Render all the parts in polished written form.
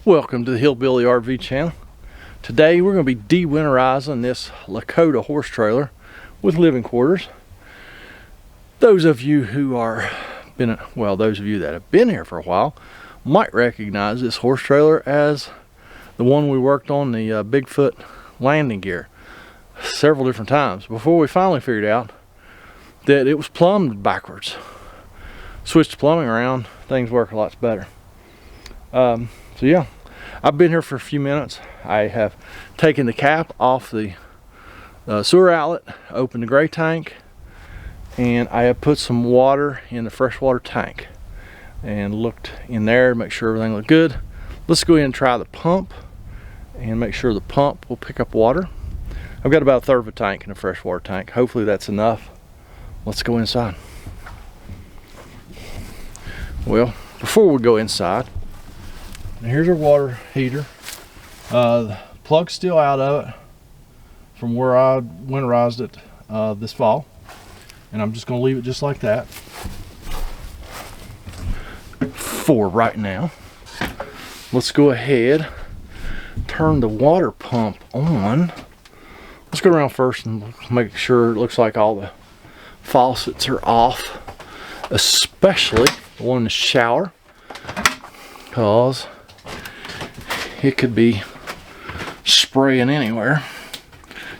Welcome to the Hillbilly RV channel. Today we're going to be dewinterizing this Lakota horse trailer with living quarters. Those of you who are those of you that have been here for a while might recognize this horse trailer as the one we worked on the Bigfoot landing gear several different times before we finally figured out that it was plumbed backwards. Switched the plumbing around, things work a lot better. So yeah, I've been here for a few minutes. I have taken the cap off the sewer outlet, opened the gray tank, and I have put some water in the freshwater tank and looked in there to make sure everything looked good. Let's go ahead and try the pump and make sure the pump will pick up water. I've got about a third of a tank in a freshwater tank. Hopefully that's enough. Let's go inside. Well, before we go inside, here's our water heater. The plug's still out of it from where I winterized it this fall, and I'm just going to leave it just like that for right now. Let's go ahead, turn the water pump on. Let's go around first and make sure it looks like all the faucets are off, especially the one in the shower, because it could be spraying anywhere,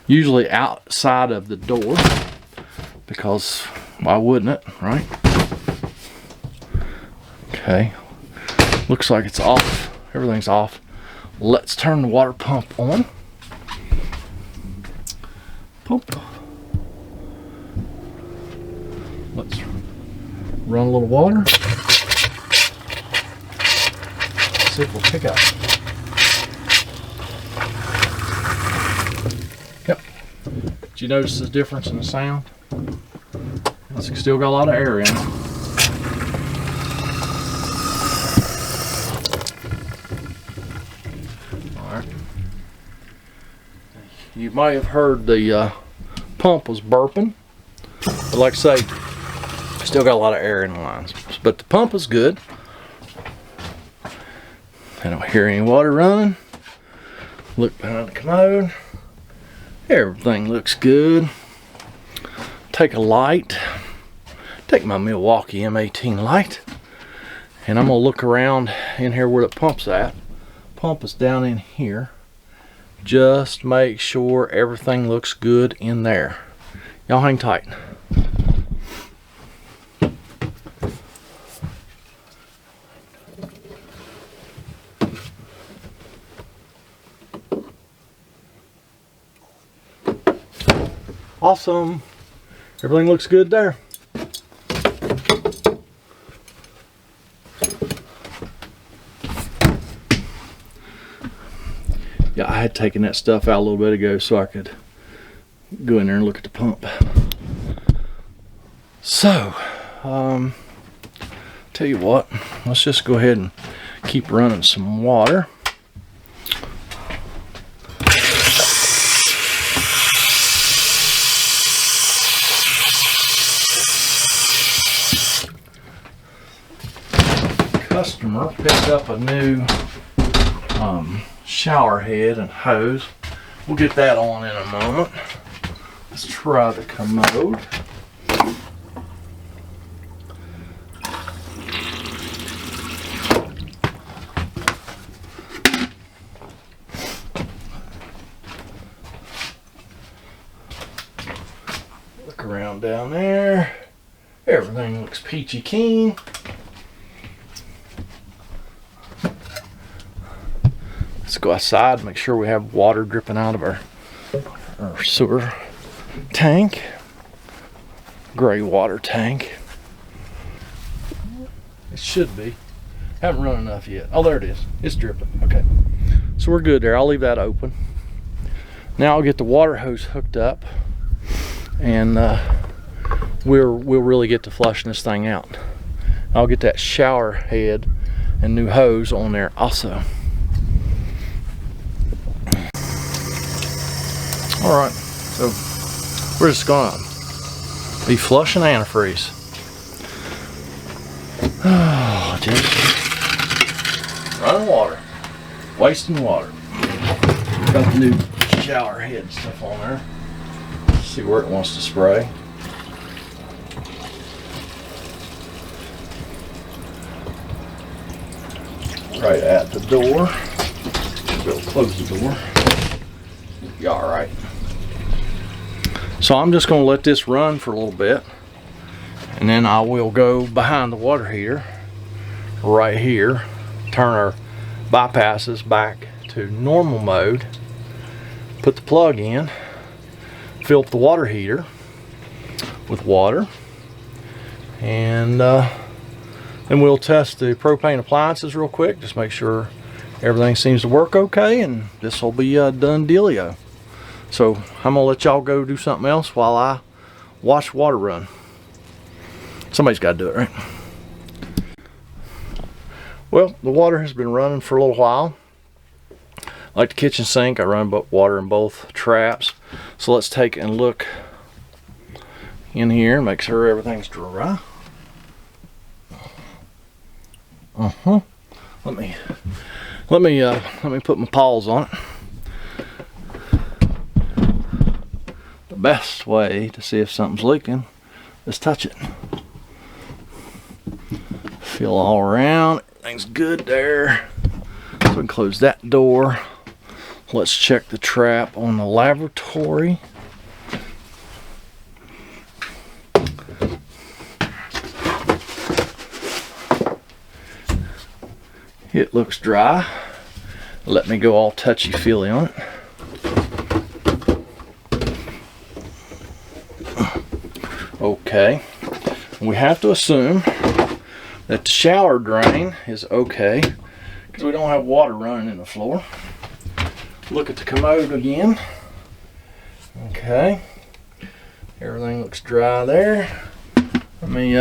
usually outside of the door, because why wouldn't it, right? Okay, looks like it's off. Everything's off. Let's turn the water pump on. Pump. Let's run a little water. See if we'll pick up. Yep. Did you notice the difference in the sound? It's still got a lot of air in it. Alright. You might have heard the pump was burping. But like I say, still got a lot of air in the lines. But the pump is good. I don't hear any water running. Look behind the commode. Everything looks good. Take a light. Take my Milwaukee M18 light. And I'm going to look around in here where the pump's at. Pump is down in here. Just make sure everything looks good in there. Y'all hang tight. Awesome. Everything looks good there. Yeah, I had taken that stuff out a little bit ago so I could go in there and look at the pump. So, tell you what, let's just go ahead and keep running some water. Customer picked up a new shower head and hose. We'll get that on in a moment. Let's try the commode. Look around down there. Everything looks peachy keen. Let's go outside and make sure we have water dripping out of our sewer tank. Gray water tank. It should be. Haven't run enough yet. Oh, there it is. It's dripping. Okay. So we're good there. I'll leave that open. Now I'll get the water hose hooked up, and we'll really get to flushing this thing out. I'll get that shower head and new hose on there also. Alright, so we're just gonna be flushing antifreeze. Oh, just running water. wasting water. Got the new shower head stuff on there. Let's see where it wants to spray. Right at the door. We'll close the door. Be all right. So I'm just going to let this run for a little bit, and then I will go behind the water heater right here, turn our bypasses back to normal mode, put the plug in, fill up the water heater with water, and then we'll test the propane appliances real quick, just make sure everything seems to work okay, and this will be done dealio. So I'm gonna let y'all go do something else while I watch water run. Somebody's got to do it, right? Well, the water has been running for a little while. Like the kitchen sink, I run water in both traps. So let's take and look in here and make sure everything's dry. Let me put my paws on it. The best way to see if something's leaking is touch it. Feel all around, everything's good there. So we can close that door. Let's check the trap on the lavatory. It looks dry. Let me go all touchy-feely on it. Okay, we have to assume that the shower drain is okay because we don't have water running in the floor. Look at the commode again. Okay, everything looks dry there. Let me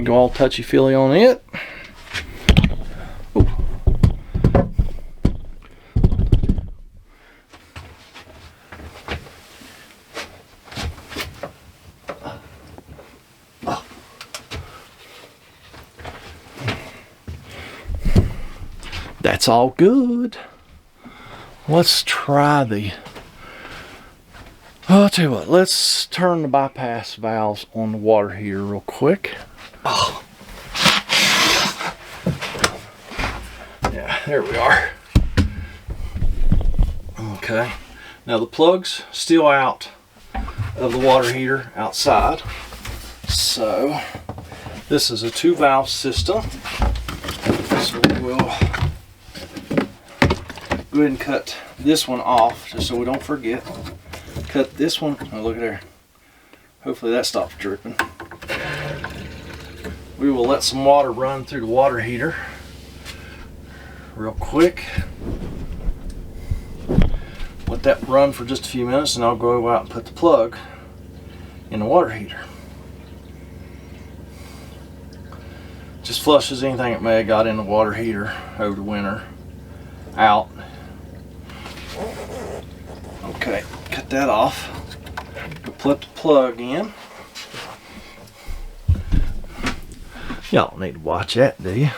go all touchy-feely on it. Ooh. That's all good. Let's try I'll tell you what, let's turn the bypass valves on the water heater real quick. Oh. Yeah, there we are. Okay, now the plug's still out of the water heater outside. So this is a 2-valve system. So we'll go ahead and cut this one off just so we don't forget. Cut this one. Oh, look at there. Hopefully that stops dripping. We will let some water run through the water heater real quick. Let that run for just a few minutes and I'll go out and put the plug in the water heater. Just flushes anything that may have got in the water heater over the winter out. Okay, cut that off. Put the plug in. Y'all don't need to watch that, do you?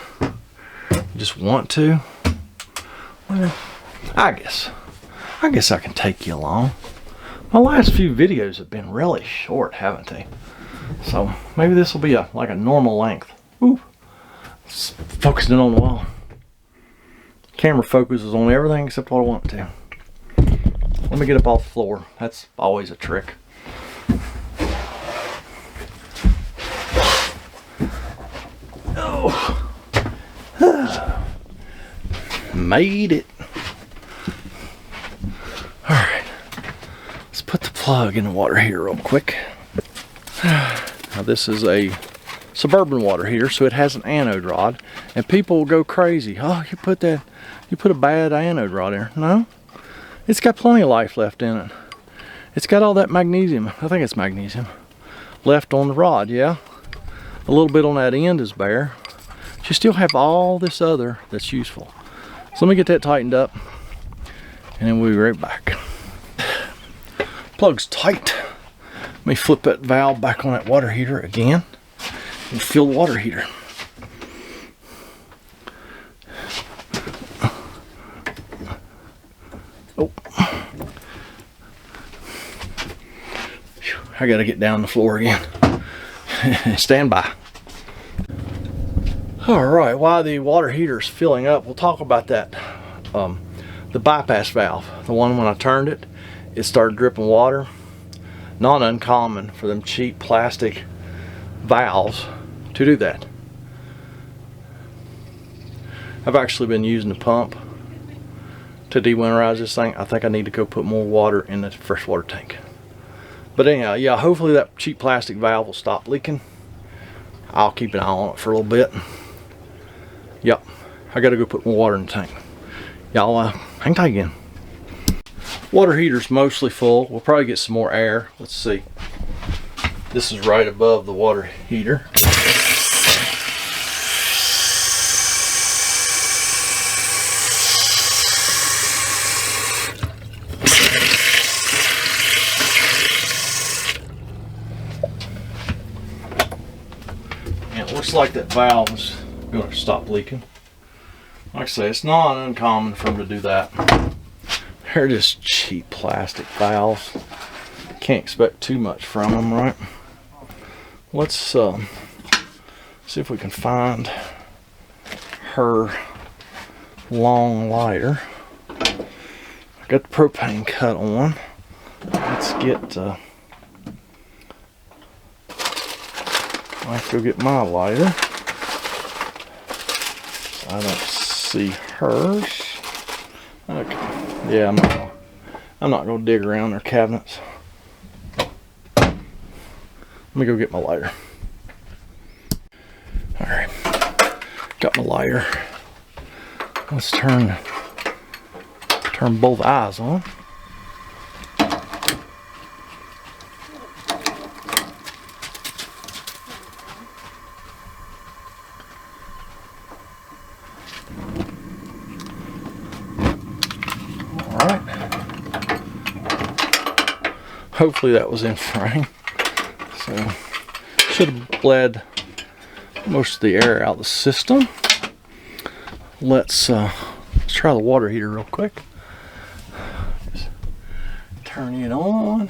Just want to? Well, I guess I can take you along. My last few videos have been really short, haven't they? So maybe this will be like a normal length. Ooh, it's focusing on the wall. Camera focuses on everything except what I want it to. Let me get up off the floor. That's always a trick. Oh. Made it. Alright. Let's put the plug in the water heater real quick. Now this is a suburban water heater, so it has an anode rod. And people will go crazy. Oh, you put a bad anode rod there. No. It's got plenty of life left in it. It's got all that magnesium, I think it's magnesium, left on the rod, yeah. A little bit on that end is bare. You still have all this other that's useful. So let me get that tightened up and then we'll be right back. Plug's tight. Let me flip that valve back on that water heater again and fill the water heater. Oh, I gotta get down the floor again. Stand by. All right, while the water heater is filling up, we'll talk about that. The bypass valve, the one when I turned it, it started dripping water. Not uncommon for them cheap plastic valves to do that. I've actually been using the pump to dewinterize this thing. I think I need to go put more water in the freshwater tank. But anyhow, yeah, hopefully that cheap plastic valve will stop leaking. I'll keep an eye on it for a little bit. Yep, I gotta go put more water in the tank. Y'all hang tight again. Water heater's mostly full. We'll probably get some more air. Let's see. This is right above the water heater. And it looks like that valve is going to stop leaking. Like I say, it's not uncommon for them to do that. They're just cheap plastic valves. Can't expect too much from them, right? Let's see if we can find her long lighter. I got the propane cut on. Let's get I have to go get my lighter. I don't see hers. Okay. Yeah, I'm not gonna dig around their cabinets. Let me go get my lighter. All right, got my lighter. Let's turn both eyes on. Hopefully that was in frame. So should have bled most of the air out of the system. Let's try the water heater real quick. Just turn it on.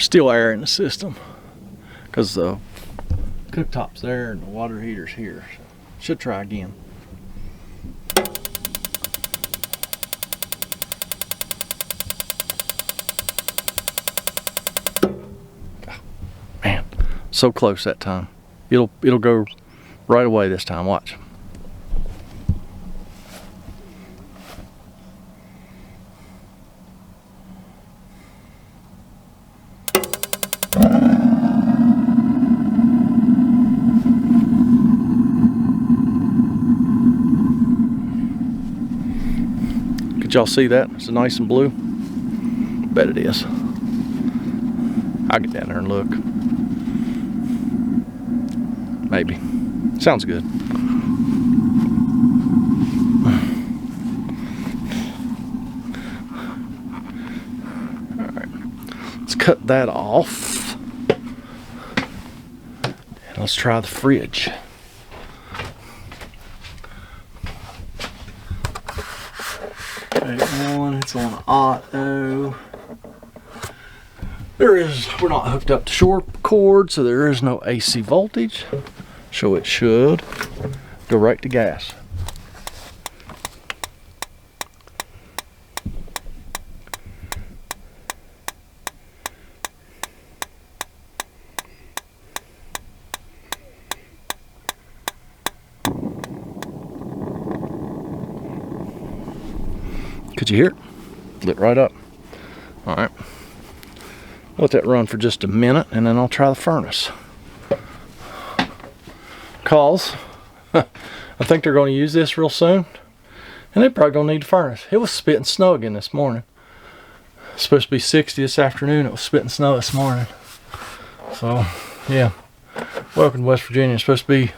Still air in the system because the cooktop's there and the water heater's here. So should try again. Oh, man, so close that time. It'll go right away this time. Watch. Could y'all see that? It's nice and blue. Bet it is. I'll get down there and look. Maybe. Sounds good. Alright. Let's cut that off. And let's try the fridge. It's on auto. We're not hooked up to short cord, so there is no AC voltage. So it should go right to gas. Could you hear it? Lit right up. All right. Let that run for just a minute and then I'll try the furnace. Cause I think they're going to use this real soon and they probably don't need a furnace. It was spitting snow again this morning. It's supposed to be 60 this afternoon. It was spitting snow this morning. So, yeah. Welcome to West Virginia. It's supposed to be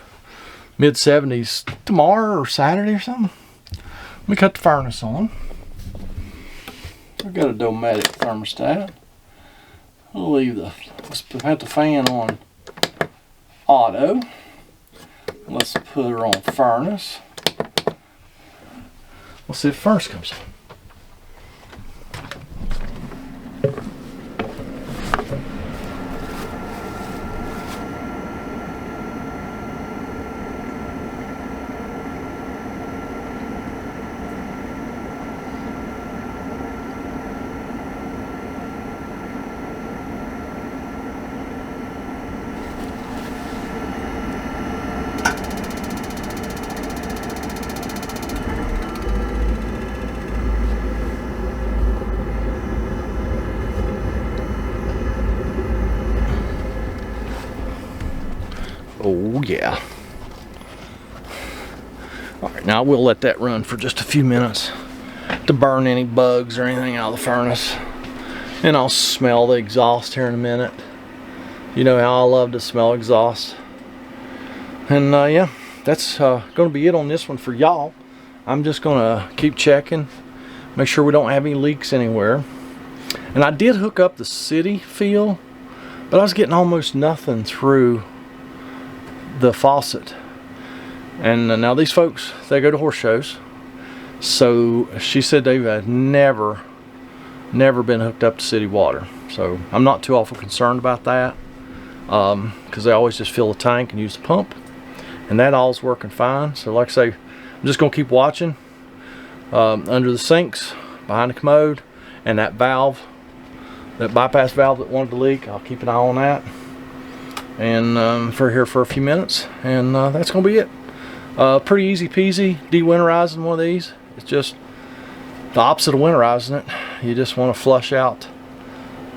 mid-70s tomorrow or Saturday or something. Let me cut the furnace on. I've got a Domatic thermostat. Let's put the fan on auto. Let's put her on furnace. We'll see if furnace comes on. Oh yeah. Alright, now we'll let that run for just a few minutes to burn any bugs or anything out of the furnace. And I'll smell the exhaust here in a minute. You know how I love to smell exhaust. And yeah, that's going to be it on this one for y'all. I'm just going to keep checking, make sure we don't have any leaks anywhere. And I did hook up the city fill, but I was getting almost nothing through the faucet. And now these folks, they go to horse shows, so she said they've never been hooked up to city water. So I'm not too awful concerned about that, because they always just fill the tank and use the pump, and that all's working fine. So like I say, I'm just gonna keep watching under the sinks, behind the commode, and that valve, that bypass valve that wanted to leak. I'll keep an eye on that. And for a few minutes, and that's gonna be it. Pretty easy peasy dewinterizing one of these. It's just the opposite of winterizing it. You just want to flush out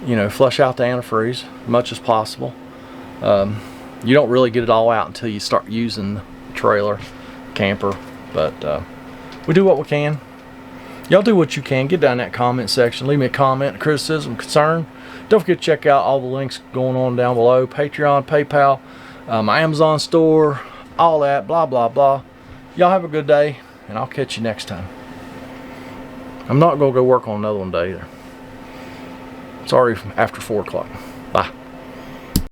the antifreeze as much as possible. You don't really get it all out until you start using the trailer, camper, but we do what we can. Y'all do what you can. Get down in that comment section, leave me a comment, criticism, concern. Don't forget to check out all the links going on down below. Patreon, PayPal, my Amazon store, all that, blah, blah, blah. Y'all have a good day, and I'll catch you next time. I'm not going to go work on another one today either. It's already after 4 o'clock.